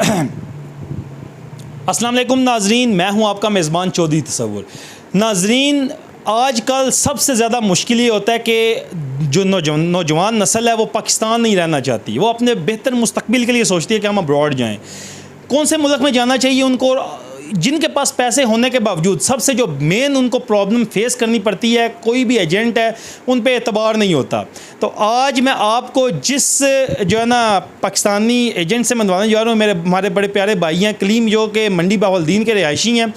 अस्सलाम वालेकुम नाजरीन, मैं हूं आपका मेज़बान चौधरी तसव्वुर। नाजरीन, आजकल सबसे ज़्यादा मुश्किल ये होता है कि जो नौजवान नस्ल है वो पाकिस्तान नहीं रहना चाहती। वो अपने बेहतर मुस्तकबिल के लिए सोचती है कि हम अब्रॉड जाएँ। कौन से मुल्क में जाना चाहिए उनको, जिनके पास पैसे होने के बावजूद सबसे जो मेन उनको प्रॉब्लम फेस करनी पड़ती है, कोई भी एजेंट है उन पे एतबार नहीं होता। तो आज मैं आपको जिस जो है ना पाकिस्तानी एजेंट से मिलवाने जा रहा हूँ, हमारे बड़े प्यारे भाई हैं कलीम, जो कि मंडी बहाउद्दीन के रिहायशी हैं।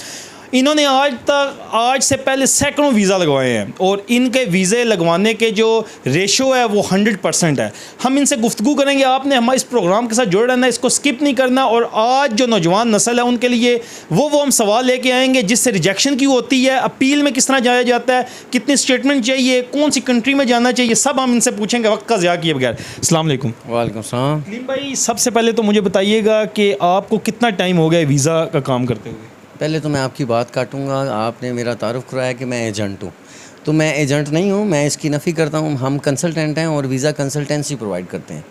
इन्होंने आज से पहले सैकड़ों वीज़ा लगवाए हैं और इनके वीज़े लगवाने के जो रेशो है वो 100% है। हम इनसे गुफ्तगू करेंगे। आपने हमारे इस प्रोग्राम के साथ जुड़े रहना, इसको स्किप नहीं करना। और आज जो नौजवान नस्ल है उनके लिए वो हम सवाल लेके आएंगे जिससे रिजेक्शन क्यों होती है, अपील में किस तरह जाया जाता है, कितनी स्टेटमेंट चाहिए, कौन सी कंट्री में जाना चाहिए, सब हम इनसे पूछेंगे वक्त का ज़िया किए बगैर। अस्सलाम वालेकुम। वालेकुम सलाम। कलीम भाई, सबसे पहले तो मुझे बताइएगा कि आपको कितना टाइम हो गया वीज़ा का काम करते हुए? पहले तो मैं आपकी बात काटूंगा। आपने मेरा तारुफ कराया कि मैं एजेंट हूँ, तो मैं एजेंट नहीं हूँ, मैं इसकी नफ़ी करता हूँ। हम कंसल्टेंट हैं और वीज़ा कंसल्टेंसी प्रोवाइड करते हैं।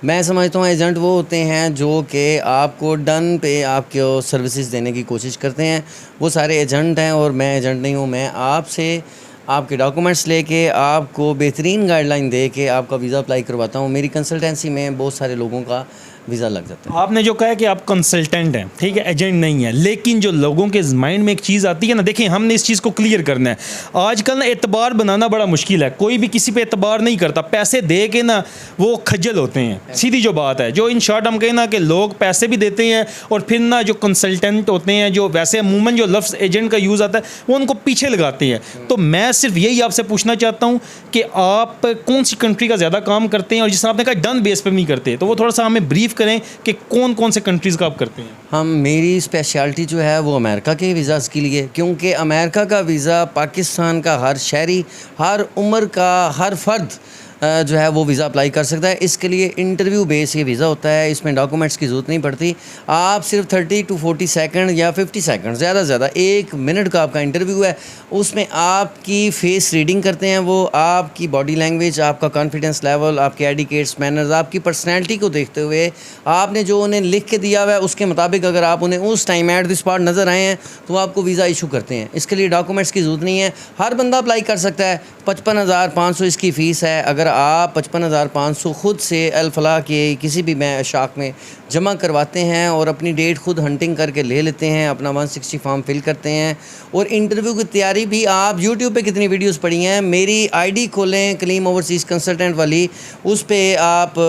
मैं समझता हूँ एजेंट वो होते हैं जो कि आपको डन पे आपको सर्विसेज देने की कोशिश करते हैं, वो सारे एजेंट हैं। और मैं एजेंट नहीं हूँ। मैं आपसे आपके डॉक्यूमेंट्स लेके आपको बेहतरीन गाइडलाइन दे के आपका वीज़ा अप्लाई करवाता हूँ। मेरी कंसल्टेंसी में बहुत सारे लोगों का वीज़ा लग जाता है। आपने जो कहा कि आप कंसल्टेंट हैं, ठीक है, एजेंट नहीं है, लेकिन जो लोगों के माइंड में एक चीज़ आती है ना, देखिए हमने इस चीज़ को क्लियर करना है। आजकल ना एतबार बनाना बड़ा मुश्किल है, कोई भी किसी पे एतबार नहीं करता। पैसे दे के ना वो खज्जल होते हैं, सीधी जो बात है। जो इन शॉर्ट हम कहें ना कि लोग पैसे भी देते हैं और फिर ना जो कंसल्टेंट होते हैं, जो वैसे अमूमन जो लफ्ज़ एजेंट का यूज़ आता है वो उनको पीछे लगाते हैं। तो मैं सिर्फ यही आपसे पूछना चाहता हूँ कि आप कौन सी कंट्री का ज़्यादा काम करते हैं, और जिस आपने कहा डन बेस पर नहीं करते, तो वो थोड़ा सा हमें ब्रीफ करें कि कौन कौन से कंट्रीज़ का आप करते हैं। मेरी स्पेशलिटी जो है वो अमेरिका के वीज़ाज़ के लिए, क्योंकि अमेरिका का वीज़ा पाकिस्तान का हर शहरी, हर उम्र का हर फ़र्द जो है वो वीज़ा अप्लाई कर सकता है। इसके लिए इंटरव्यू बेस ये वीज़ा होता है, इसमें डॉक्यूमेंट्स की ज़रूरत नहीं पड़ती। आप सिर्फ 30 to 40 सेकंड या 50 सेकंड, ज़्यादा से ज़्यादा 1 मिनट का आपका इंटरव्यू है। उसमें आपकी फेस रीडिंग करते हैं, वो आपकी बॉडी लैंग्वेज, आपका कॉन्फिडेंस लेवल, आपके एडिकेट्स, मैनर्स, आपकी पर्सनैलिटी को देखते हुए आपने जो उन्हें लिख के दिया हुआ है उसके मुताबिक अगर आप उन्हें उस टाइम एट द स्पॉट नज़र आए हैं तो आपको वीज़ा इशू करते हैं। इसके लिए डॉक्यूमेंट्स की ज़रूरत नहीं है, हर बंदा अप्लाई कर सकता है। 55,500 इसकी फ़ीस है। अगर आप 55,500 ख़ुद से अल फलाह के किसी भी शाख में जमा करवाते हैं और अपनी डेट खुद हंटिंग करके ले लेते हैं, अपना 160 फॉर्म फिल करते हैं, और इंटरव्यू की तैयारी भी आप यूट्यूब पे कितनी वीडियोस पड़ी हैं, मेरी आईडी खोलें कलीम ओवरसीज़ कंसल्टेंट वाली, उस पर आप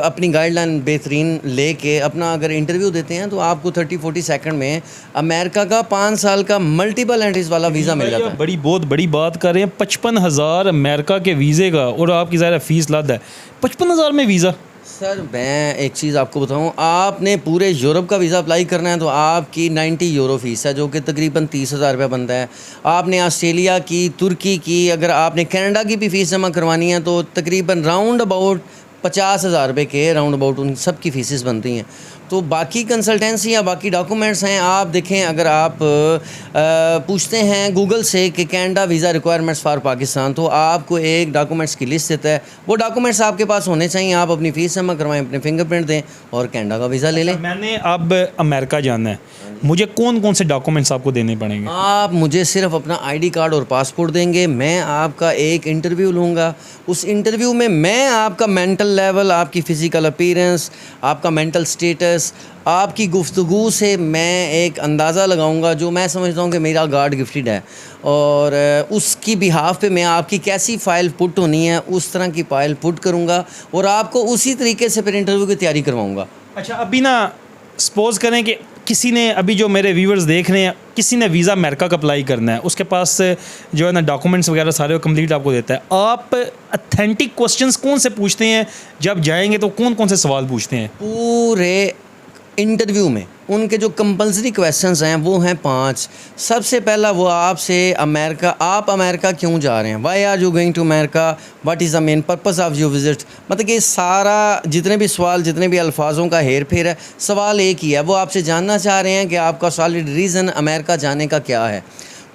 अपनी गाइडलाइन बेहतरीन लेके अपना अगर इंटरव्यू देते हैं तो आपको 30-40 सेकंड में अमेरिका का 5 साल का मल्टीपल एंट्रीज वाला वीज़ा मिल जाता है। बहुत बड़ी बात कर रहे हैं, 55,000 अमेरिका के वीज़े का, और आपकी ज़ाहिर फीस लाद है 55,000 में वीज़ा। सर मैं एक चीज़ आपको बताऊं, आपने पूरे यूरोप का वीज़ा अप्लाई करना है तो आपकी 90 यूरो फ़ीस है, जो कि तकरीबन 30,000 रुपये बनता है। आपने ऑस्ट्रेलिया की, तुर्की की, अगर आपने कनाडा की भी फ़ीस जमा करवानी है तो तकरीबन राउंड अबाउट 50,000 रुपये के राउंड अबाउट उन सब की फ़ीसेस बनती हैं। तो बाकी कंसल्टेंसी या बाकी डॉक्यूमेंट्स हैं, आप देखें, अगर आप पूछते हैं गूगल से कि Canada visa requirements for Pakistan, तो आपको एक डॉक्यूमेंट्स की लिस्ट देता है। वो डॉक्यूमेंट्स आपके पास होने चाहिए। आप अपनी फ़ीस जमा करवाएं, अपने फिंगरप्रिंट दें और कनाडा का वीज़ा ले लें। मैंने अब अमेरिका जाना है, मुझे कौन कौन से डॉक्यूमेंट्स आपको देने पड़ेंगे? आप मुझे सिर्फ अपना आईडी कार्ड और पासपोर्ट देंगे। मैं आपका एक इंटरव्यू लूँगा। उस इंटरव्यू में मैं आपका मेंटल लेवल, आपकी फ़िज़िकल अपीयरेंस, आपका मेंटल स्टेटस, आपकी गुफ्तगू से मैं एक अंदाज़ा लगाऊंगा जो मैं समझता हूँ कि मेरा गॉड गिफ्टेड है, और उसकी बिहाफ पे मैं आपकी कैसी फ़ाइल पुट होनी है उस तरह की फ़ाइल पुट करूँगा और आपको उसी तरीके से फिर इंटरव्यू की तैयारी करवाऊँगा। अच्छा, अभी ना सपोज़ करें कि किसी ने, अभी जो मेरे व्यूवर्स देख रहे हैं, किसी ने वीज़ा अमेरिका का अप्लाई करना है, उसके पास जो है ना डॉक्यूमेंट्स वगैरह सारे कंप्लीट आपको देता है। आप अथेंटिक क्वेश्चंस कौन से पूछते हैं जब जाएंगे, तो कौन कौन से सवाल पूछते हैं? पूरे इंटरव्यू में उनके जो कंपल्सरी क्वेश्चंस हैं वो हैं 5। सबसे पहला वो आपसे आप अमेरिका क्यों जा रहे हैं, why are you going to America, what is the main purpose of your visit. मतलब कि सारा जितने भी सवाल, जितने भी अल्फाजों का हेर फेर है, सवाल एक ही है। वो आपसे जानना चाह रहे हैं कि आपका सॉलिड रीज़न अमेरिका जाने का क्या है।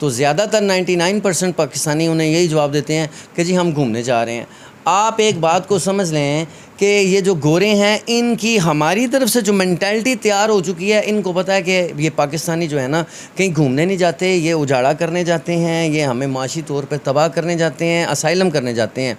तो ज़्यादातर 99% पाकिस्तानी उन्हें यही जवाब देते हैं कि जी हम घूमने जा रहे हैं। आप एक बात को समझ लें कि ये जो गोरे हैं इनकी हमारी तरफ से जो मेंटालिटी तैयार हो चुकी है, इनको पता है कि ये पाकिस्तानी जो है ना कहीं घूमने नहीं जाते, ये उजाड़ा करने जाते हैं, ये हमें माशी तौर पे तबाह करने जाते हैं, असाइलम करने जाते हैं।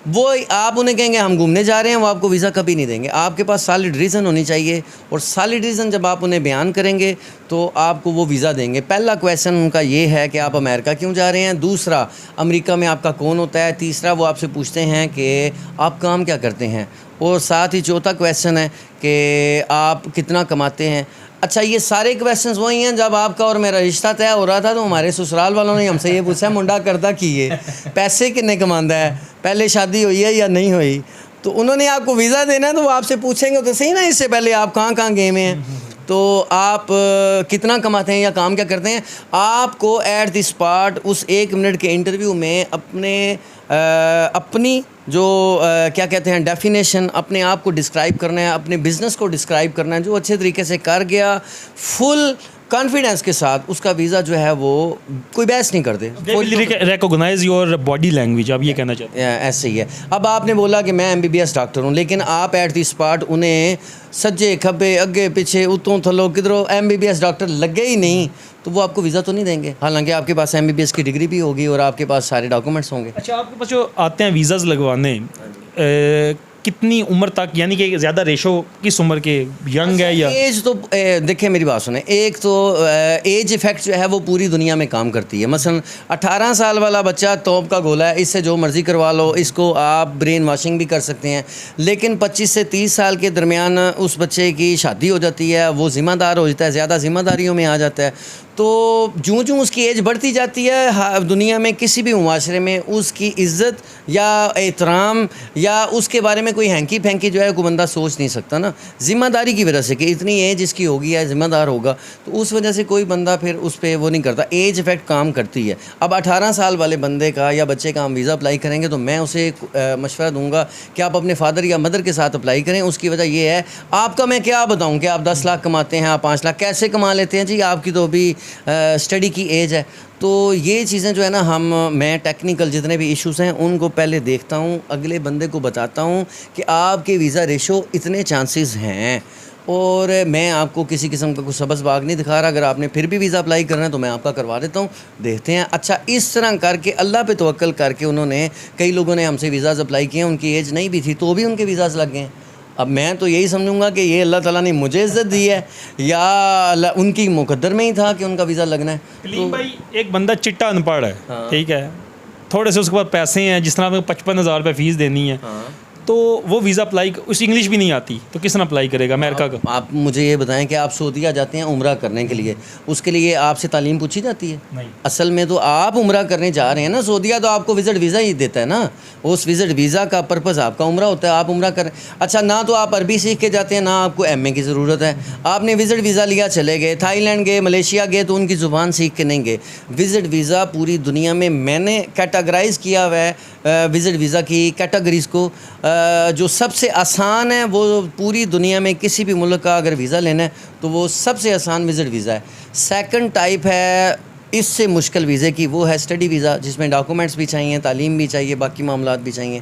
वो आप उन्हें कहेंगे हम घूमने जा रहे हैं, वो आपको वीज़ा कभी नहीं देंगे। आपके पास सॉलिड रीज़न होनी चाहिए, और सॉलिड रीज़न जब आप उन्हें बयान करेंगे तो आपको वो वीज़ा देंगे। पहला क्वेश्चन उनका ये है कि आप अमेरिका क्यों जा रहे हैं, दूसरा अमेरिका में आपका कौन होता है, तीसरा वो आपसे पूछते हैं कि आप काम क्या करते हैं, और साथ ही चौथा क्वेश्चन है कि आप कितना कमाते हैं। अच्छा, ये सारे क्वेश्चंस वही हैं जब आपका और मेरा रिश्ता तय हो रहा था तो हमारे ससुराल वालों ने हमसे ये पूछा मुंडा करता की है, पैसे कितने कमाता है, पहले शादी हुई है या नहीं हुई। तो उन्होंने आपको वीज़ा देना है तो वो आपसे पूछेंगे तो सही ना, इससे पहले आप कहाँ कहाँ गए हुए हैं, तो आप कितना कमाते हैं या काम क्या करते हैं। आपको एट द स्पॉट उस 1 मिनट के इंटरव्यू में अपनी जो क्या कहते हैं डेफिनेशन, अपने आप को डिस्क्राइब करना है, अपने बिज़नेस को डिस्क्राइब करना है। जो अच्छे तरीके से कर गया फुल कॉन्फिडेंस के साथ, उसका वीज़ा जो है वो कोई बहस नहीं करते। रिकॉग्नाइज योर बॉडी लैंग्वेज, आप ये कहना चाहते हैं? ऐसे ही है। अब आपने बोला कि मैं MBBS डॉक्टर हूँ, लेकिन आप एट द स्पॉट उन्हें सज्जे खब्बे अगे पीछे उतों थलो किधरों MBBS डॉक्टर लगे ही नहीं, तो वो आपको वीज़ा तो नहीं देंगे, हालांकि आपके पास MBBS की डिग्री भी होगी और आपके पास सारे डॉक्यूमेंट्स होंगे। अच्छा, आपके पास जो आते हैं वीज़ाज़ लगवाने, कितनी उम्र तक, यानी कि ज़्यादा रेशो किस उम्र के, यंग है या? एज तो देखिए मेरी बात सुने, एक तो एज इफ़ेक्ट जो है वो पूरी दुनिया में काम करती है। मसलन 18 साल वाला बच्चा तोप का गोला है, इससे जो मर्ज़ी करवा लो, इसको आप ब्रेन वॉशिंग भी कर सकते हैं। लेकिन 25 से 30 साल के दरमियान उस बच्चे की शादी हो जाती है, वो ज़िम्मेदार हो जाता है, ज़्यादा ज़िम्मेदारियों में आ जाता है। तो जूँ उसकी एज बढ़ती जाती है, दुनिया में किसी भी मुआशरे में उसकी इज़्ज़त या एहतराम या उसके बारे में कोई हैंकी फैंकी जो है कोई बंदा सोच नहीं सकता ना, ज़िम्मेदारी की वजह से कि इतनी एज इसकी होगी या ज़िम्मेदार होगा, तो उस वजह से कोई बंदा फिर उस पर वो नहीं करता। एज इफ़ेक्ट काम करती है। अब 18 साल वाले बंदे का या बच्चे का हम वीज़ा अप्लाई करेंगे तो मैं उसे मशवरा दूंगा कि आप अपने फादर या मदर के साथ अप्लाई करें। उसकी वजह ये है, आपका मैं क्या बताऊँ कि आप 10 लाख कमाते हैं, आप 5 लाख कैसे कमा लेते हैं जी, आपकी तो अभी स्टडी की एज है। तो ये चीज़ें जो है ना, मैं टेक्निकल जितने भी इश्यूज़ हैं उनको पहले देखता हूँ, अगले बंदे को बताता हूँ कि आपके वीज़ा रेशो इतने चांसेस हैं, और मैं आपको किसी किस्म का कुछ सबस बाग नहीं दिखा रहा। अगर आपने फिर भी वीज़ा अप्लाई करना है तो मैं आपका करवा देता हूँ, देखते हैं। अच्छा, इस तरह करके अल्लाह पे तवक्कल करके उन्होंने, कई लोगों ने हमसे वीज़ाज़ अप्लाई किए, उनकी एज नहीं भी थी तो भी उनके वीज़ाज़ लग गए। अब मैं तो यही समझूंगा कि ये अल्लाह ताला ने मुझे इज़्ज़त दी है या उनकी मुकद्दर में ही था कि उनका वीज़ा लगना है। तो भाई, एक बंदा चिट्टा अनपढ़ है, ठीक है, थोड़े से उसके पास पैसे हैं, जिस तरह आपको 55,000 रुपये फ़ीस देनी है, तो वो वीज़ा अप्लाई, उस इंग्लिश भी नहीं आती तो किस तरह अप्लाई करेगा अमेरिका का? आप मुझे ये बताएं कि आप सऊदीया जाते हैं उम्रा करने के लिए, उसके लिए आपसे तालीम पूछी जाती है? नहीं। असल में तो आप उम्रा करने जा रहे हैं ना, सऊदीया तो आपको विज़िट वीज़ा ही देता है ना, उस विज़िट वीज़ा का पर्पज़ आपका उम्रा होता है, आप उम्रा करें। अच्छा, ना तो आप अरबी सीख के जाते हैं, ना आपको MA की ज़रूरत है, आपने विज़िट वीज़ा लिया चले गए, थाईलैंड गए, मलेशिया गए, तो उनकी ज़ुबान सीख के नहीं गए। विज़िट वीज़ा पूरी दुनिया में मैंने कैटेगराइज़ किया हुआ है विज़िट वीज़ा की कैटेगरीज़ को। जो सबसे आसान है वो पूरी दुनिया में किसी भी मुल्क का अगर वीज़ा लेना है तो वो सबसे आसान विज़िट वीज़ा है। सेकंड टाइप है इससे मुश्किल वीज़े की, वो है स्टडी वीज़ा, जिसमें डॉक्यूमेंट्स भी चाहिए, तालीम भी चाहिए, बाकी मामलात भी चाहिए।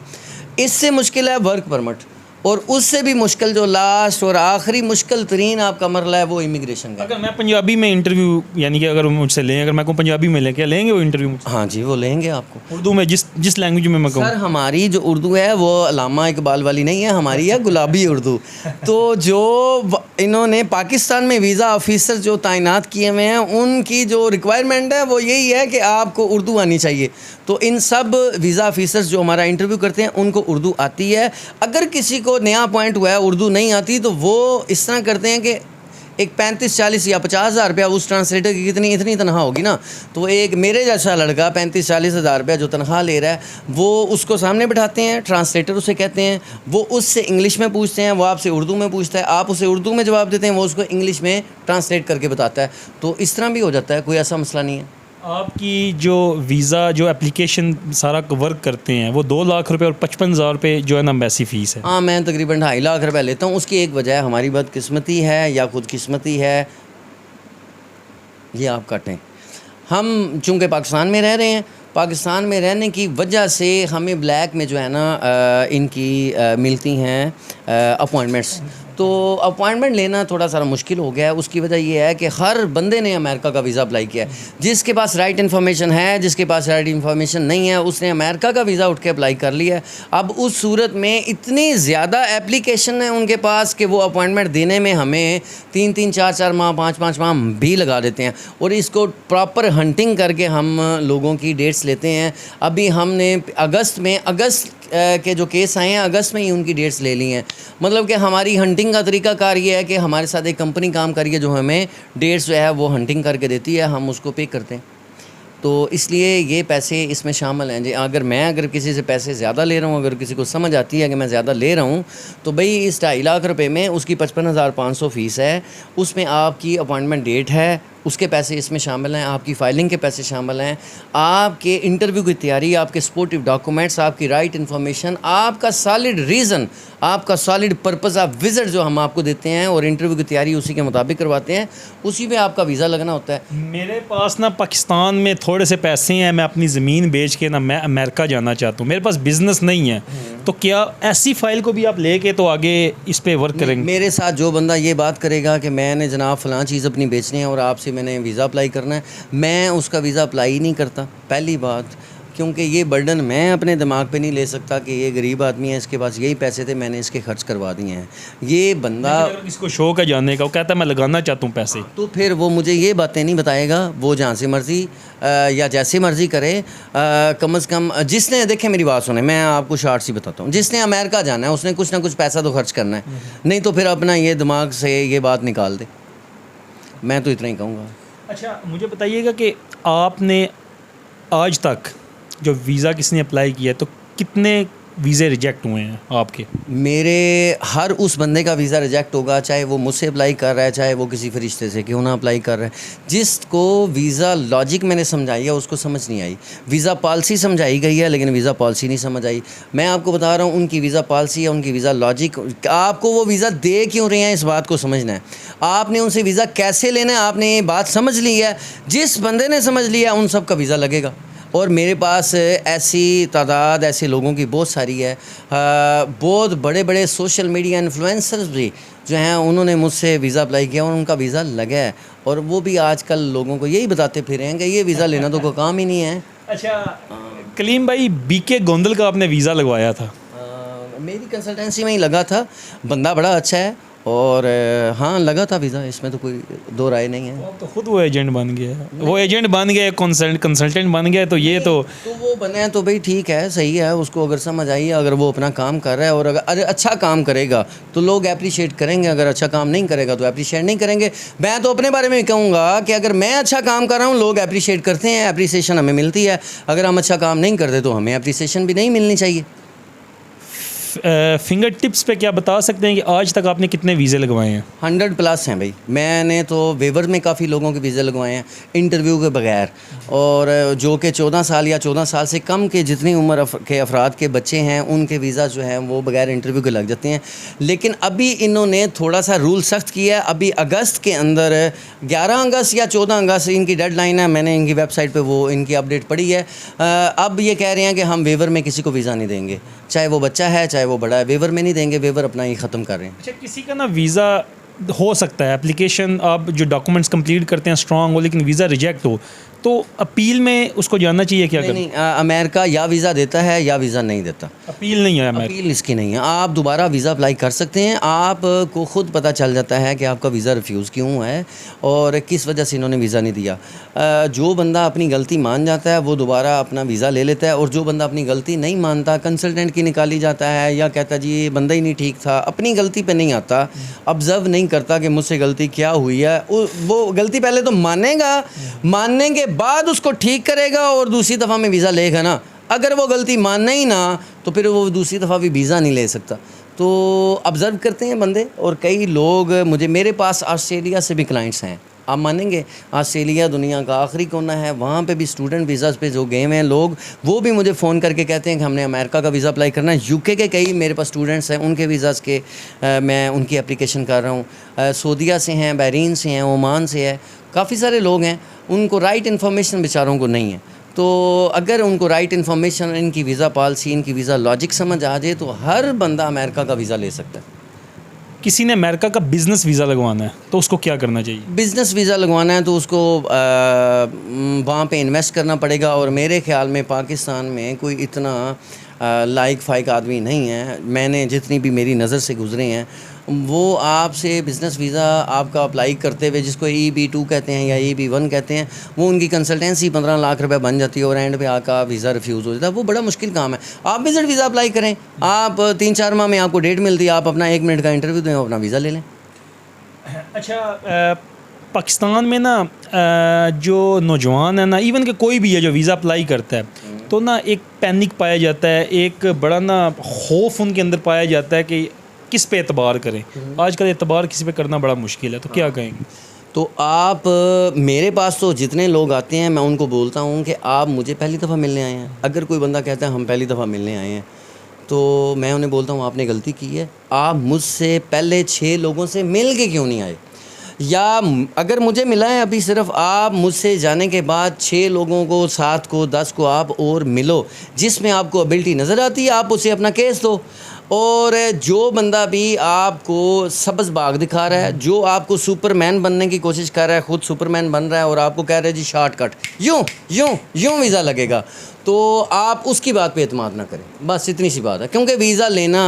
इससे मुश्किल है वर्क परमिट, और उससे भी मुश्किल जो लास्ट और आखिरी मुश्किल तरीन आपका मरला है वो इमिग्रेशन का। अगर मैं पंजाबी में इंटरव्यू, यानी कि अगर मुझसे लें, अगर मैं को पंजाबी में लें, क्या लेंगे वो इंटरव्यू मुझसे? हाँ जी, वो लेंगे आपको। उर्दू में, जिस लैंग्वेज में मैं कहूँ? सर, हमारी जो उर्दू है वो अल्लामा इकबाल वाली नहीं है, हमारी है गुलाबी उर्दू। तो जो इन्होंने पाकिस्तान में वीज़ा ऑफिसर जो तैनात किए हुए हैं, उनकी जो रिक्वायरमेंट है वो यही है कि आपको उर्दू आनी चाहिए। तो इन सब वीज़ा ऑफिसर्स जो हमारा इंटरव्यू करते हैं उनको उर्दू आती है। अगर किसी को नया पॉइंट हुआ है उर्दू नहीं आती, तो वो इस तरह करते हैं कि एक 35, 40 या 50,000 रुपया उस ट्रांसलेटर की इतनी तनख्वाह होगी ना, तो एक मेरे जैसा लड़का 35-40 हज़ार रुपया जो तनख्वाह ले रहा है, वो उसको सामने बिठाते हैं, ट्रांसलेटर उसे कहते हैं, वो उससे इंग्लिश में पूछते हैं, वो आपसे उर्दू में पूछता है, आप उसे उर्दू में जवाब देते हैं, वो उसको इंग्लिश में ट्रांसलेट करके बताता है। तो इस तरह भी हो जाता है, कोई ऐसा मसला नहीं है। आपकी जो वीज़ा जो एप्लीकेशन सारा वर्क करते हैं वो 2 लाख रुपए और 55,000 रुपये जो है ना एम्बेसी फ़ीस है? हाँ, मैं तकरीबन 2.5 लाख रुपए लेता हूँ। उसकी एक वजह हमारी बदकिस्मती है या खुदकिस्मती है, ये आप काटें। हम चूँकि पाकिस्तान में रह रहे हैं पाकिस्तान में रहने की वजह से हमें ब्लैक में जो है ना इनकी मिलती हैं अपॉइंटमेंट्स। तो अपॉइंटमेंट लेना थोड़ा सा मुश्किल हो गया है। उसकी वजह ये है कि हर बंदे ने अमेरिका का वीज़ा अप्लाई किया है। जिसके पास राइट इन्फॉर्मेशन है, जिसके पास राइट इन्फॉर्मेशन नहीं है, उसने अमेरिका का वीज़ा उठ के अप्लाई कर लिया है। अब उस सूरत में इतनी ज़्यादा एप्लीकेशन है उनके पास कि वो अपॉइंटमेंट देने में हमें 3-3, 4-4 माह, 5-5 माह भी लगा देते हैं। और इसको प्रॉपर हंटिंग करके हम लोगों की डेट्स लेते हैं। अभी हमने अगस्त के जो केस आए हैं, अगस्त में ही उनकी डेट्स ले ली हैं। मतलब कि हमारी हंटिंग का तरीका कार ये है कि हमारे साथ एक कंपनी काम करी है जो हमें डेट्स जो है वो हंटिंग करके देती है, हम उसको पे करते हैं। तो इसलिए ये पैसे इसमें शामिल हैं जी। अगर किसी से पैसे ज़्यादा ले रहा हूँ, अगर किसी को समझ आती है कि मैं ज़्यादा ले रहा हूँ, तो भाई इस 2.5 लाख रुपए में उसकी 55,500 फ़ीस है, उसमें आपकी अपॉइंटमेंट डेट है, उसके पैसे इसमें शामिल हैं, आपकी फ़ाइलिंग के पैसे शामिल हैं, आपके इंटरव्यू की तैयारी, आपके सपोर्टिव डॉक्यूमेंट्स, आपकी राइट इन्फॉर्मेशन, आपका सॉलिड रीज़न, आपका सॉलिड पर्पज़ ऑफ विज़िट जो हम आपको देते हैं और इंटरव्यू की तैयारी उसी के मुताबिक करवाते हैं, उसी में आपका वीज़ा लगना होता है। मेरे पास ना पाकिस्तान में थोड़े से पैसे हैं, मैं अपनी ज़मीन बेच के ना मैं अमेरिका जाना चाहता हूँ, मेरे पास बिज़नेस नहीं है, तो क्या ऐसी फ़ाइल को भी आप लेके तो आगे इस पे वर्क करेंगे? मेरे साथ जो बंदा ये बात करेगा कि मैंने जनाब फ़लाँ चीज़ अपनी बेचनी है और आपसे मैंने वीज़ा अप्लाई करना है, मैं उसका वीज़ा अप्लाई ही नहीं करता। पहली बात, क्योंकि ये बर्डन मैं अपने दिमाग पे नहीं ले सकता कि ये गरीब आदमी है, इसके पास यही पैसे थे, मैंने इसके खर्च करवा दिए हैं। ये बंदा इसको शौक है जानने का, वो कहता है मैं लगाना चाहता हूँ पैसे, तो फिर वो मुझे ये बातें नहीं बताएगा। वो जहाँ से मर्ज़ी या जैसे मर्ज़ी करे, कम से कम जिसने, देखें मेरी बात सुने, मैं आपको शार्ट सी बताता हूँ, जिसने अमेरिका जाना है उसने कुछ ना कुछ पैसा तो खर्च करना है, नहीं तो फिर अपना ये दिमाग से ये बात निकाल दे। मैं तो इतना ही कहूँगा। अच्छा मुझे बताइएगा कि आपने आज तक जो वीज़ा किसने अप्लाई किया तो कितने वीज़े रिजेक्ट हुए हैं आपके? मेरे हर उस बंदे का वीज़ा रिजेक्ट होगा, चाहे वो मुझसे अप्लाई कर रहा है, चाहे वो किसी फरिश्ते से क्यों ना अप्लाई कर रहा है। जिसको वीज़ा लॉजिक मैंने समझाई है उसको समझ नहीं आई। वीज़ा पॉलिसी समझाई गई है लेकिन वीज़ा पॉलिसी नहीं समझ आई। मैं आपको बता रहा हूँ, उनकी वीज़ा पॉलिसी है, उनकी वीज़ा लॉजिक, आपको वो वीज़ा दे क्यों रहे हैं इस बात को समझना है। आपने उनसे वीज़ा कैसे लेना है, आपने ये बात समझ ली है। जिस बंदे ने समझ लिया उन सब का वीज़ा लगेगा। और मेरे पास ऐसी तादाद ऐसे लोगों की बहुत सारी है। बहुत बड़े बड़े सोशल मीडिया इन्फ्लुएंसर्स भी जो हैं उन्होंने मुझसे वीज़ा अप्लाई किया और उनका वीज़ा लगा है, और वो भी आजकल लोगों को यही बताते फिर हैं कि ये वीज़ा लेना तो कोई काम ही नहीं है। अच्छा कलीम भाई, बीके गोंदल का आपने वीज़ा लगवाया था? मेरी कंसल्टेंसी में ही लगा था, बंदा बड़ा अच्छा है और हाँ लगा था वीज़ा, इसमें तो कोई दो राय नहीं है। अब तो खुद वो एजेंट बन गया, वो एजेंट बन गया, कंसल्टेंट बन गया, तो ये तो वो बने हैं तो भाई ठीक है, सही है, उसको अगर समझ आई है, अगर वो अपना काम कर रहा है और अगर अच्छा काम करेगा तो लोग अप्रिशिएट करेंगे, अगर अच्छा काम नहीं करेगा तो अप्रिशिएट नहीं करेंगे। मैं तो अपने बारे में कहूँगा कि अगर मैं अच्छा काम कर रहा हूँ लोग अप्रिशिएट करते हैं, अप्रिसिएशन हमें मिलती है। अगर हम अच्छा काम नहीं करते तो हमें अप्रिसिएशन भी नहीं मिलनी चाहिए। फिंगर टिप्स पे क्या बता सकते हैं कि आज तक आपने कितने वीज़े लगवाए हैं? 100+ हैं भाई। मैंने तो वेवर में काफ़ी लोगों के वीज़े लगवाए हैं इंटरव्यू के बगैर, और जो कि 14 साल या 14 साल से कम के जितनी उम्र के अफराद के बच्चे हैं उनके वीज़ा जो हैं वो बगैर इंटरव्यू के लग जाते हैं। लेकिन अभी इन्होंने थोड़ा सा रूल सख्त किया है। अभी अगस्त के अंदर 11 अगस्त या 14 अगस्त इनकी डेडलाइन है। मैंने इनकी वेबसाइट पर वो इनकी अपडेट पढ़ी है। अब ये कह रहे हैं कि हम वेवर में किसी को वीज़ा नहीं देंगे, चाहे वो बच्चा है चाहे वो बड़ा है, वेवर में नहीं देंगे, वेवर अपना ही ख़त्म कर रहे हैं। अच्छा किसी का ना वीज़ा हो सकता है, एप्लीकेशन आप जो डॉक्यूमेंट्स कंप्लीट करते हैं स्ट्रांग हो लेकिन वीज़ा रिजेक्ट हो, तो अपील में उसको जानना चाहिए क्या करना? नहीं, अमेरिका या वीज़ा देता है या वीज़ा नहीं देता। अपील नहीं है अमेरिका? अपील इसकी नहीं है। आप दोबारा वीज़ा अप्लाई कर सकते हैं, आपको ख़ुद पता चल जाता है कि आपका वीज़ा रिफ्यूज़ क्यों है और किस वजह से इन्होंने वीज़ा नहीं दिया। जो बंदा अपनी गलती मान जाता है वो दोबारा अपना वीज़ा ले लेता है, और जो बंदा अपनी गलती नहीं मानता, कंसल्टेंट की निकाली जाता है या कहता है जी ये बंदा ही नहीं ठीक था, अपनी गलती पे नहीं आता, ऑब्ज़र्व नहीं करता कि मुझसे गलती क्या हुई है, वो गलती पहले तो मानेगा, मानने के बाद उसको ठीक करेगा और दूसरी दफ़ा में वीज़ा लेगा ना। अगर वो गलती मानना ही ना तो फिर वो दूसरी दफ़ा भी वीज़ा नहीं ले सकता। तो ऑब्ज़र्व करते हैं बंदे। और कई लोग मेरे पास ऑस्ट्रेलिया से भी क्लाइंट्स हैं, आप मानेंगे ऑस्ट्रेलिया दुनिया का आखिरी कोना है, वहाँ पे भी स्टूडेंट वीज़ा पे जो गए हैं लोग, वो भी मुझे फ़ोन करके कहते हैं कि हमने अमेरिका का वीज़ा अप्लाई करना है। यूके के कई मेरे पास स्टूडेंट्स हैं, उनके वीज़ाज़ के मैं उनकी एप्लीकेशन कर रहा हूँ। सऊदीया से हैं, बहरीन से हैं, ओमान से है, काफ़ी सारे लोग हैं, उनको राइट इन्फॉर्मेशन बेचारों को नहीं है। तो अगर उनको राइट इन्फॉर्मेशन, इनकी वीज़ा पॉलिसी, इनकी वीज़ा लॉजिक समझ आ जाए तो हर बंदा अमेरिका का वीज़ा ले सकता है। किसी ने अमेरिका का बिज़नेस वीज़ा लगवाना है तो उसको क्या करना चाहिए? बिज़नेस वीज़ा लगवाना है तो उसको वहाँ पे इन्वेस्ट करना पड़ेगा, और मेरे ख़्याल में पाकिस्तान में कोई इतना लाइक फाइक आदमी नहीं है, मैंने जितनी भी मेरी नज़र से गुज़रे हैं, वो आपसे बिज़नेस वीज़ा आपका अप्लाई करते हुए, जिसको EB2 कहते हैं या EB1 कहते हैं, वो उनकी कंसल्टेंसी 15 लाख रुपए बन जाती है और एंड पे आपका वीज़ा रिफ्यूज़ हो जाता है। वो बड़ा मुश्किल काम है। आप विजिट वीज़ा अप्लाई करें, आप 3-4 माह में आपको डेट मिलती है, आप अपना 1 मिनट का इंटरव्यू दें, अपना वीज़ा ले लें। अच्छा, पाकिस्तान में ना जो नौजवान है ना, इवन कि कोई भी है जो वीज़ा अप्लाई करता है, तो ना एक पैनिक पाया जाता है, एक बड़ा ना खौफ उनके अंदर पाया जाता है कि किस पे एतबार करें। आजकल एतबार किसी पे करना बड़ा मुश्किल है, तो क्या कहेंगे? तो आप मेरे पास तो जितने लोग आते हैं मैं उनको बोलता हूँ कि आप मुझे पहली दफ़ा मिलने आए हैं। अगर कोई बंदा कहता है हम पहली दफ़ा मिलने आए हैं, तो मैं उन्हें बोलता हूँ आपने गलती की है, आप मुझसे पहले 6 लोगों से मिल के क्यों नहीं आए, या अगर मुझे मिला है अभी सिर्फ, आप मुझसे जाने के बाद 6 लोगों को, 7 को, 10 को आप और मिलो जिसमें आपको एबिलिटी नज़र आती है, आप उसे अपना केस दो। और जो बंदा भी आपको सब्ज़ बाग दिखा रहा है, जो आपको सुपरमैन बनने की कोशिश कर रहा है, ख़ुद सुपरमैन बन रहा है और आपको कह रहा है जी शॉर्टकट, यूँ वीज़ा लगेगा, तो आप उसकी बात पे एतमाद ना करें। बस इतनी सी बात है, क्योंकि वीज़ा लेना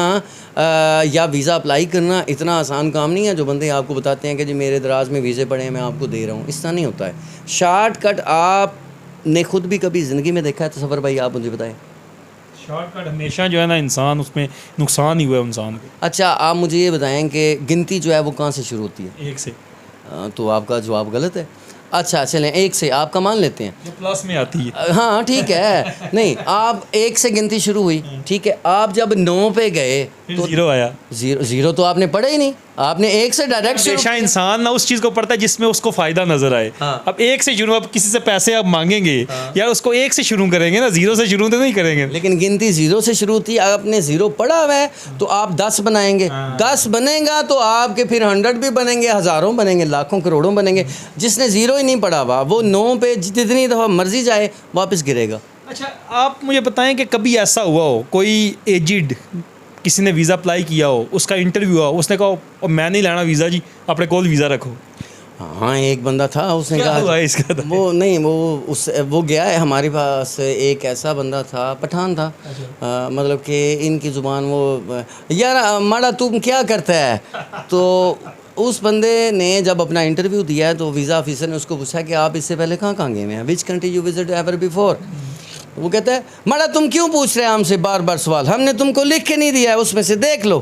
या वीज़ा अप्लाई करना इतना आसान काम नहीं है। जो बंदे आपको बताते हैं कि जी मेरे दराज में वीज़े पड़े हैं, मैं आपको दे रहा हूँ, इस तरह नहीं होता है। शॉर्टकट आपने ख़ुद भी कभी ज़िंदगी में देखा है? तो सफ़र भाई आप मुझे बताएं। शॉर्टकट हमेशा जो है ना, इंसान उसमें नुकसान ही हुआ है इंसान को। अच्छा, आप मुझे ये बताएं कि गिनती जो है वो कहाँ से शुरू होती है? 1 से। तो आपका जवाब गलत है। अच्छा चलें, 1 से आपका मान लेते हैं, जो प्लस में आती है। हाँ ठीक है। नहीं, आप 1 से गिनती शुरू हुई, ठीक है, आप जब 9 पे गए तो 0 आया। ज़ीरो तो आपने पढ़ा ही नहीं, आपने 1 से डायरेक्ट शुरू। हमेशा इंसान ना उस चीज़ को पढ़ता है जिसमें उसको फ़ायदा नज़र आए। हाँ। अब 1 से शुरू, अब किसी से पैसे आप मांगेंगे, यार उसको 1 से शुरू करेंगे ना, 0 से शुरू तो नहीं करेंगे। लेकिन गिनती 0 से शुरू होती है। आपने 0 पढ़ा हुआ है तो आप 10 बनाएंगे, 10 बनेगा तो आपके फिर 100 भी बनेंगे, हज़ारों बनेंगे, लाखों करोड़ों बनेंगे। जिसने 0 ही नहीं पढ़ा हुआ वो 9 पे जितनी दफ़ा मर्जी जाए वापस गिरेगा। अच्छा, आप मुझे बताएं कि कभी ऐसा हुआ हो, कोई एजिड किसी ने वीज़ा अप्लाई किया हो, उसका इंटरव्यू हुआ, उसने कहा मैं नहीं लेना वीज़ा जी, अपने कोल वीज़ा रखो? हाँ, एक बंदा था, उसने क्या कहा हुआ है इसका? वो नहीं, वो गया है हमारे पास। एक ऐसा बंदा था, पठान था, मतलब कि इनकी ज़ुबान वो, यार माड़ा तुम क्या करता है। तो उस बंदे ने जब अपना इंटरव्यू दिया है तो वीज़ा ऑफिसर ने उसको पूछा कि आप इससे पहले कहाँ कहाँ गए हैं, which country you visit ever before. वो कहता है माड़ा तुम क्यों पूछ रहे हैं हमसे बार बार सवाल, हमने तुमको लिख के नहीं दिया है, उसमें से देख लो।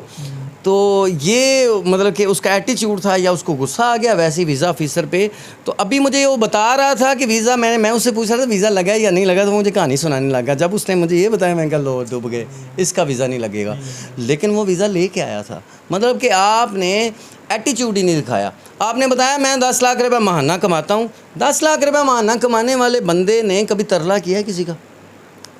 तो ये मतलब कि उसका एटीट्यूड था या उसको गुस्सा आ गया वैसे ही वीज़ा ऑफिसर पे। तो अभी मुझे वो बता रहा था कि वीज़ा, मैं उससे पूछ रहा था वीज़ा लगा या नहीं लगा, तो मुझे कहानी सुनाने लगा। जब उसने मुझे ये बताया मैं कहा लो डूब गए, इसका वीज़ा नहीं लगेगा। लेकिन वो वीज़ा ले के आया था, मतलब कि आपने एटीट्यूड ही नहीं दिखाया। आपने बताया मैं 10 लाख रुपये महाना कमाता हूँ। 10 लाख रुपये महाना कमाने वाले बंदे ने कभी तरला किया है किसी का?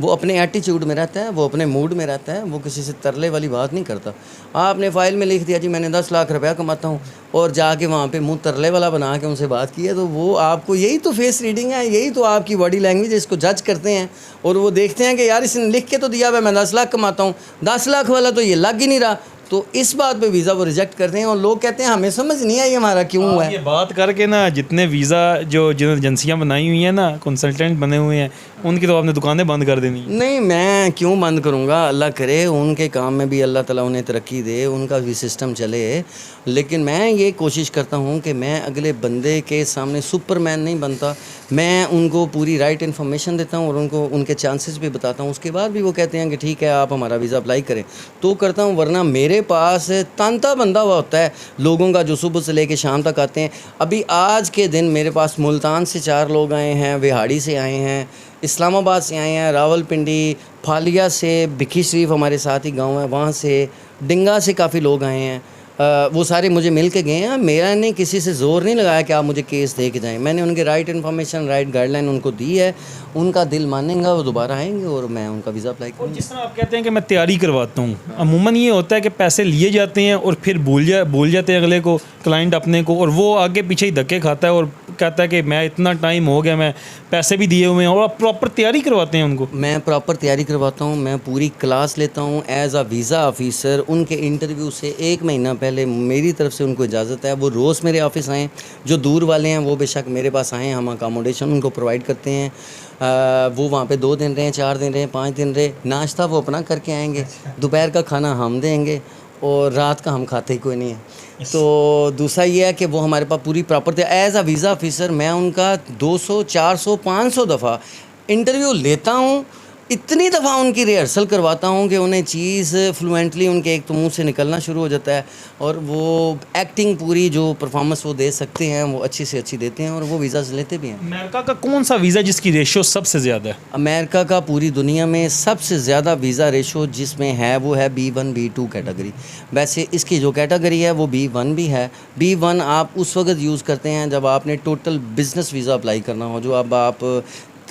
वो अपने एटीट्यूड में रहता है, वो अपने मूड में रहता है, वो किसी से तरले वाली बात नहीं करता। आपने फ़ाइल में लिख दिया जी मैंने 10 लाख रुपया कमाता हूँ, और जाके वहाँ पे मुंह तरले वाला बना के उनसे बात की है, तो वो आपको, यही तो फेस रीडिंग है, यही तो आपकी बॉडी लैंग्वेज, इसको जज करते हैं। और वो देखते हैं कि यार इसने लिख के तो दिया हुआ मैं 10 लाख कमाता हूँ, 10 लाख वाला तो ये लग ही नहीं रहा। तो इस बात पे वीज़ा वो रिजेक्ट करते हैं, और लोग कहते हैं हमें समझ नहीं आई हमारा क्यों हुआ है। ये बात करके ना, जितने वीज़ा जिन एजेंसियाँ बनाई हुई हैं ना, कंसल्टेंट बने हुए हैं, उनकी तो आपने दुकानें बंद कर देनी। नहीं, मैं क्यों बंद करूँगा, अल्लाह करे उनके काम में भी अल्लाह ताला उन्हें तरक्की दे, उनका भी सिस्टम चले। लेकिन मैं ये कोशिश करता हूँ कि मैं अगले बंदे के सामने सुपरमैन नहीं बनता, मैं उनको पूरी राइट इन्फॉर्मेशन देता हूँ और उनको उनके चांसेस भी बताता हूँ। उसके बाद भी वो कहते हैं कि ठीक है आप हमारा वीज़ा अप्लाई करें, तो करता हूँ। वरना मेरे पास तांता बंदा हुआ होता है लोगों का, जो सुबह से लेकर शाम तक आते हैं। अभी आज के दिन मेरे पास मुल्तान से 4 लोग आए हैं, विहाड़ी से आए हैं, इस्लामाबाद से आए हैं, रावलपिंडी, फालिया से, भिखी शरीफ हमारे साथ ही गांव है, वहाँ से डिंगा से काफ़ी लोग आए हैं, वो सारे मुझे मिल के गए हैं। मेरा ने किसी से ज़ोर नहीं लगाया कि आप मुझे केस दे के जाएँ। मैंने उनके राइट इन्फॉर्मेशन, राइट गाइडलाइन उनको दी है। उनका दिल मानेगा, वो दोबारा आएंगे और मैं उनका वीज़ा अप्लाई और करूँगा। जिस तरह आप कहते हैं कि मैं तैयारी करवाता हूँ, अमूमन ये होता है कि पैसे लिए जाते हैं और फिर भूल जाते हैं अगले को, क्लाइंट अपने को, और वो आगे पीछे ही धक्के खाता है और कहता है कि मैं इतना टाइम हो गया, मैं पैसे भी दिए हुए हैं, और आप प्रॉपर तैयारी करवाते हैं उनको। मैं प्रॉपर तैयारी करवाता हूँ, मैं पूरी क्लास लेता हूँ एज़ अ वीज़ा ऑफ़िसर। उनके इंटरव्यू से 1 महीना पहले मेरी तरफ से उनको इजाज़त है, वो रोज़ मेरे ऑफ़िस आएँ। जो दूर वाले हैं वो बेशक मेरे पास आएँ, हम अकोमोडेशन उनको प्रोवाइड करते हैं। वो वहाँ पे 2 दिन रहें, 4 दिन रहें, 5 दिन रहें। नाश्ता वो अपना करके आएँगे, दोपहर का खाना हम देंगे और रात का हम खाते ही कोई नहीं है। तो दूसरा ये है कि वो हमारे पास पूरी proper as a visa officer मैं उनका 200, 400, 500 दफ़ा इंटरव्यू लेता हूँ। इतनी दफ़ा उनकी रिहर्सल करवाता हूँ कि उन्हें चीज़ फ्लुएंटली उनके एक तो मुँह से निकलना शुरू हो जाता है, और वो एक्टिंग पूरी जो परफॉर्मेंस वो दे सकते हैं वो अच्छी से अच्छी देते हैं, और वो वीज़ाज़ लेते भी हैं। अमेरिका का कौन सा वीज़ा जिसकी रेशो सबसे ज़्यादा है? अमेरिका का पूरी दुनिया में सबसे ज़्यादा वीज़ा रेशो जिसमें है वो है B1 B2 कैटेगरी। वैसे इसकी जो कैटेगरी है वो B1 भी है। B1 आप उस वक्त यूज़ करते हैं जब आपने टोटल बिज़नेस वीज़ा अप्लाई करना हो, जो अब आप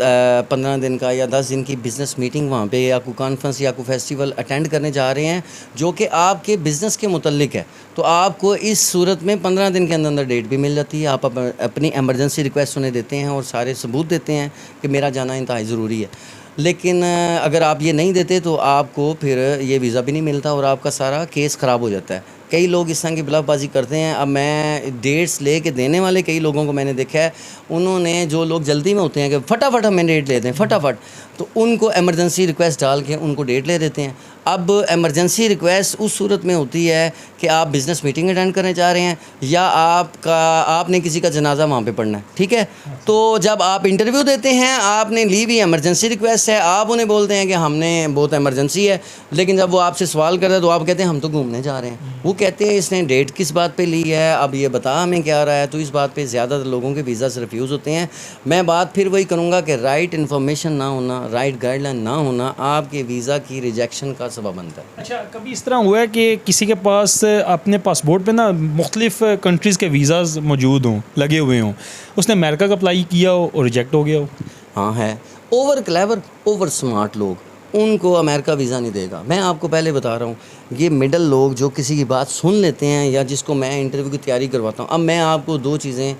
15 दिन का या 10 दिन की बिज़नेस मीटिंग वहाँ पे या कोई कॉन्फ्रेंस या कोई फेस्टिवल अटेंड करने जा रहे हैं जो कि आपके बिज़नेस के मुतल्लिक है, तो आपको इस सूरत में 15 दिन के अंदर अंदर डेट भी मिल जाती है। आप अपनी एमरजेंसी रिक्वेस्ट उन्हें देते हैं और सारे सबूत देते हैं कि मेरा जाना इंतहाई ज़रूरी है। लेकिन अगर आप ये नहीं देते तो आपको फिर ये वीज़ा भी नहीं मिलता और आपका सारा केस ख़राब हो जाता है। कई लोग इस तरह की बिलाबाजी करते हैं। अब मैं डेट्स ले के देने वाले कई लोगों को मैंने देखा है, उन्होंने जो लोग जल्दी में होते हैं कि फटाफट हमें डेट ले दें फटाफट, तो उनको एमरजेंसी रिक्वेस्ट डाल के उनको डेट ले देते हैं। अब एमरजेंसी रिक्वेस्ट उस सूरत में होती है कि आप बिज़नेस मीटिंग अटेंड करने जा रहे हैं या आपने किसी का जनाजा वहाँ पे पढ़ना है, ठीक है। तो जब आप इंटरव्यू देते हैं, आपने ली भी एमरजेंसी रिक्वेस्ट है, आप उन्हें बोलते हैं कि हमने बहुत एमरजेंसी है, लेकिन जब वो आपसे सवाल करते हैं तो आप कहते हैं हम तो घूमने जा रहे हैं। वो कहते हैं इसने डेट किस बात पे ली है, अब ये बता हमें क्या रहा है। तो इस बात पे ज़्यादातर लोगों के वीज़ा से रिफ्यूज़ होते हैं। मैं बात फिर वही करूँगा कि राइट इन्फॉर्मेशन ना होना, राइट गाइडलाइन ना होना आपके वीज़ा की रिजेक्शन का सबब बनता है। अच्छा, कभी इस तरह हुआ है कि किसी के पास अपने पासपोर्ट पे ना मुख्तलिफ कंट्रीज़ के वीज़ाज़ मौजूद हों, लगे हुए हों, उसने अमेरिका का अप्लाई किया हो और रिजेक्ट हो गया हो? हाँ है। ओवर क्लेवर, ओवर स्मार्ट लोग, उनको अमेरिका वीज़ा नहीं देगा। मैं आपको पहले बता रहा हूँ, ये मिडल लोग जो किसी की बात सुन लेते हैं या जिसको मैं इंटरव्यू की तैयारी करवाता हूँ। अब मैं आपको 2 चीज़ें,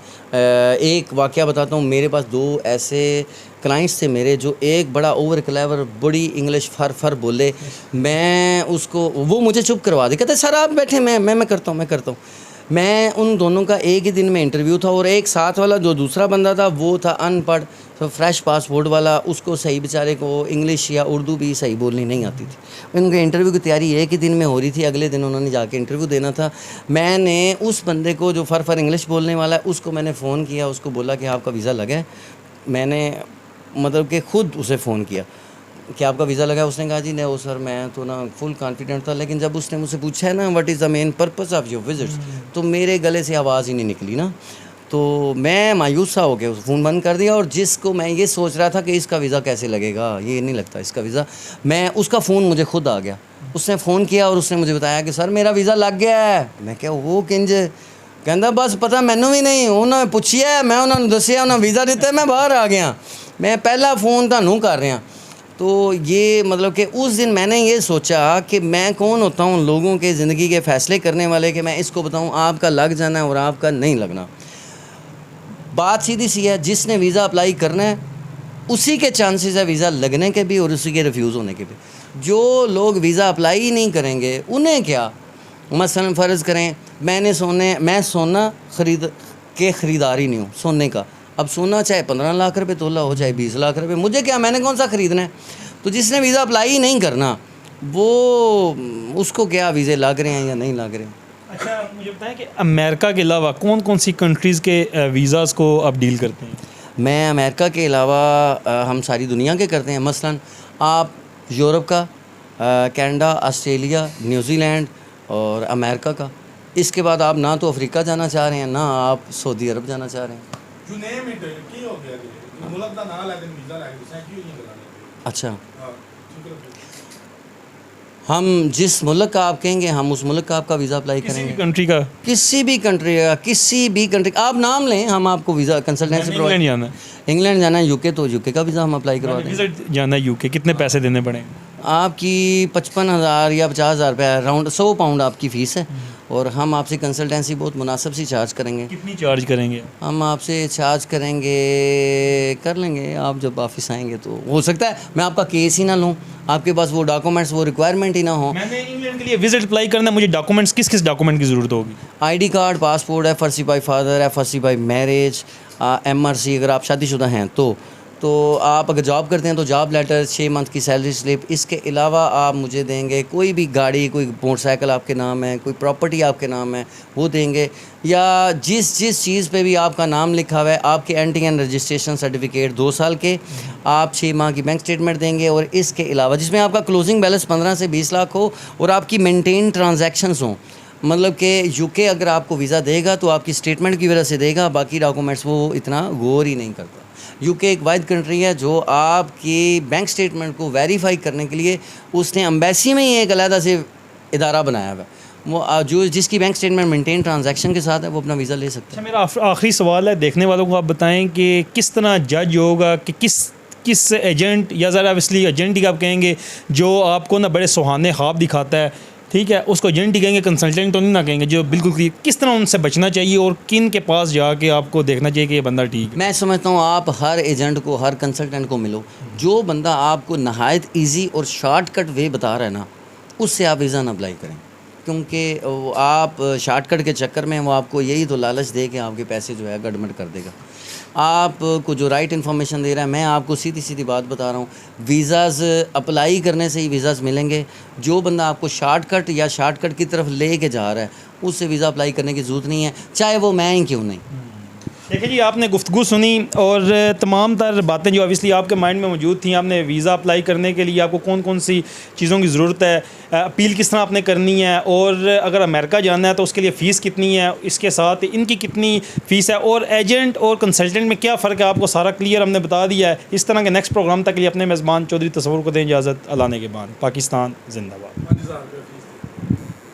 एक वाक़या बताता हूँ। मेरे पास 2 ऐसे क्लाइंट्स थे मेरे, जो एक बड़ा ओवर क्लेवर, बड़ी इंग्लिश फर बोले। मैं उसको, वो मुझे चुप करवा दे, कहते सर आप बैठे, मैं करता हूँ। मैं उन दोनों का एक ही दिन में इंटरव्यू था, और एक साथ वाला जो दूसरा बंदा था वो था अनपढ़, तो फ्रेश पासपोर्ट वाला, उसको सही बेचारे को इंग्लिश या उर्दू भी सही बोलनी नहीं आती थी। उनके इंटरव्यू की तैयारी एक ही दिन में हो रही थी, अगले दिन उन्होंने जाके इंटरव्यू देना था। मैंने उस बंदे को जो फर इंग्लिश बोलने वाला है, उसको मैंने फ़ोन किया, उसको बोला कि आपका वीज़ा लगा है। मैंने मतलब कि ख़ुद उसे फ़ोन किया कि आपका वीज़ा लगा है। उसने कहा जी नहीं सर, मैं तो ना फुल कॉन्फिडेंट था, लेकिन जब उसने मुझसे पूछा है ना what is the main purpose of your visits, तो मेरे गले से आवाज़ ही नहीं निकली ना। तो मैं मायूस सा हो गया, उस फ़ोन बंद कर दिया। और जिसको मैं ये सोच रहा था कि इसका वीज़ा कैसे लगेगा, ये नहीं लगता इसका वीज़ा, मैं उसका फ़ोन मुझे खुद आ गया। उसने फ़ोन किया और उसने मुझे बताया कि सर मेरा वीज़ा लग गया है। मैं क्या वो किंज कहता बस पता मैनू भी नहीं, उन्होंने पूछिया, मैं उन्होंने दसिया, उन्होंने वीज़ा दिता, मैं बाहर आ गया। मैं पहला फ़ोन तुहानू कर रहा। तो ये मतलब कि उस दिन मैंने ये सोचा कि मैं कौन होता हूँ लोगों के ज़िंदगी के फ़ैसले करने वाले, कि मैं इसको बताऊँ आपका लग जाना है और आपका नहीं लगना। बात सीधी सी है, जिसने वीज़ा अप्लाई करना है उसी के चांसेस है वीज़ा लगने के भी और उसी के रिफ्यूज़ होने के भी। जो लोग वीज़ा अप्लाई ही नहीं करेंगे उन्हें क्या, मसलन फ़र्ज़ करें मैं सोना ख़रीदार ही नहीं हूँ सोने का। अब सोना चाहे 15 लाख रुपए तोला हो, चाहे 20 लाख रुपए, मुझे क्या, मैंने कौन सा ख़रीदना है। तो जिसने वीज़ा अप्लाई ही नहीं करना, वो उसको क्या वीज़े लग रहे हैं या नहीं लग रहे हैं। अच्छा, मुझे बताएं कि अमेरिका के अलावा कौन कौन सी कंट्रीज़ के वीज़ाज़ को आप डील करते हैं? मैं अमेरिका के अलावा हम सारी दुनिया के करते हैं। मसलन आप यूरोप का, कनाडा, ऑस्ट्रेलिया, न्यूजीलैंड और अमेरिका का। इसके बाद आप ना तो अफ्रीका जाना चाह रहे हैं, ना आप सऊदी अरब जाना चाह रहे हैं। अच्छा हम जिस मुल्क का आप कहेंगे हम उस मुल्क का आपका वीज़ा अप्लाई किसी करेंगे। भी कंट्री का? किसी भी कंट्री का, किसी भी कंट्री आप नाम लें, हम आपको वीज़ा कंसल्टेंसी इंग्लैंड जाना है, इंग्लैंड जाना है, यूके तो यूके का वीज़ा हम अप्लाई करवा देंगे। विजिट जाना है यूके, कितने पैसे देने पड़ेंगे? आपकी 55,000 या 50,000 रुपये अराउंड 100 पाउंड आपकी फ़ीस है, और हम आपसे कंसल्टेंसी बहुत मुनासिब सी चार्ज करेंगे। कितनी चार्ज करेंगे? हम आपसे चार्ज करेंगे, कर लेंगे आप जब ऑफिस आएंगे तो। हो सकता है मैं आपका केस ही ना लूँ, आपके पास वो डॉक्यूमेंट्स वो रिक्वायरमेंट ही ना हो। मैंने इंग्लैंड के लिए विजिट अप्लाई करना है, मुझे डॉक्यूमेंट्स किस किस डॉक्यूमेंट की ज़रूरत होगी? ID card, passport, FRC bye father, FRC bye marriage, MRC अगर आप शादीशुदा हैं तो आप अगर जॉब करते हैं तो जॉब लेटर, 6 मंथ की सैलरी स्लिप। इसके अलावा आप मुझे देंगे कोई भी गाड़ी, कोई मोटरसाइकिल आपके नाम है, कोई प्रॉपर्टी आपके नाम है वो देंगे, या जिस चीज़ पे भी आपका नाम लिखा हुआ है, आपके एंटी एंड रजिस्ट्रेशन सर्टिफिकेट 2 साल के, आप 6 माह की बैंक स्टेटमेंट देंगे, और इसके अलावा जिसमें आपका क्लोजिंग बैलेंस 15 से 20 लाख हो और आपकी मेंटेन ट्रांजैक्शंस हों। मतलब कि यूके अगर आपको वीज़ा देगा तो आपकी स्टेटमेंट की वजह से देगा, बाकी डॉक्यूमेंट्स वो इतना गौर ही नहीं करता। यूके एक वाहिद कंट्री है जो आपकी बैंक स्टेटमेंट को वेरीफाई करने के लिए उसने एम्बेसी में ही एक अलहदा से इदारा बनाया हुआ है, वो जो जिसकी बैंक स्टेटमेंट मेंटेन ट्रांजैक्शन के साथ है वो अपना वीज़ा ले सकता अच्छा, मेरा आखिरी सवाल है देखने वालों को, आप बताएं कि किस तरह जज होगा कि किस एजेंट, या ज़रा ऑब्वियसली एजेंट ही आप कहेंगे जो आपको ना बड़े सुहाने ख्वाब दिखाता है, ठीक है, उसको एजेंट ही कहेंगे, कंसल्टेंट तो नहीं ना कहेंगे, जो बिल्कुल किस तरह उनसे बचना चाहिए और किन के पास जाके आपको देखना चाहिए कि ये बंदा ठीक है? मैं समझता हूँ आप हर एजेंट को, हर कंसल्टेंट को मिलो, जो बंदा आपको नहायत ईजी और शॉर्टकट वे बता रहा है ना, उससे आप वीज़ा ना अप्लाई करें, क्योंकि वो आप शॉर्टकट के चक्कर में वो आपको यही तो लालच दे के आपके पैसे जो है गड़बड़ कर देगा। आपको जो राइट इन्फॉर्मेशन दे रहा है, मैं आपको सीधी सीधी बात बता रहा हूँ, वीज़ाज़ अप्लाई करने से ही वीज़ाज़ मिलेंगे। जो बंदा आपको शॉर्टकट की तरफ ले के जा रहा है उससे वीज़ा अप्लाई करने की ज़रूरत नहीं है, चाहे वो मैं ही क्यों नहीं। देखिए जी, आपने गुफ्तगू सुनी और तमाम तर बातें जो ऑब्वियसली आपके माइंड में मौजूद थी। आपने वीज़ा अप्लाई करने के लिए आपको कौन कौन सी चीज़ों की ज़रूरत है, अपील किस तरह आपने करनी है, और अगर अमेरिका जाना है तो उसके लिए फ़ीस कितनी है, इसके साथ इनकी कितनी फ़ीस है, और एजेंट और कंसल्टेंट में क्या फ़र्क है, आपको सारा क्लियर हमने बता दिया है। इस तरह के नेक्स्ट प्रोग्राम तक के लिए अपने मेज़बान चौधरी तसव्वुर को दें इजाज़त। अल्लाह ने के बाद। पाकिस्तान जिंदाबाद।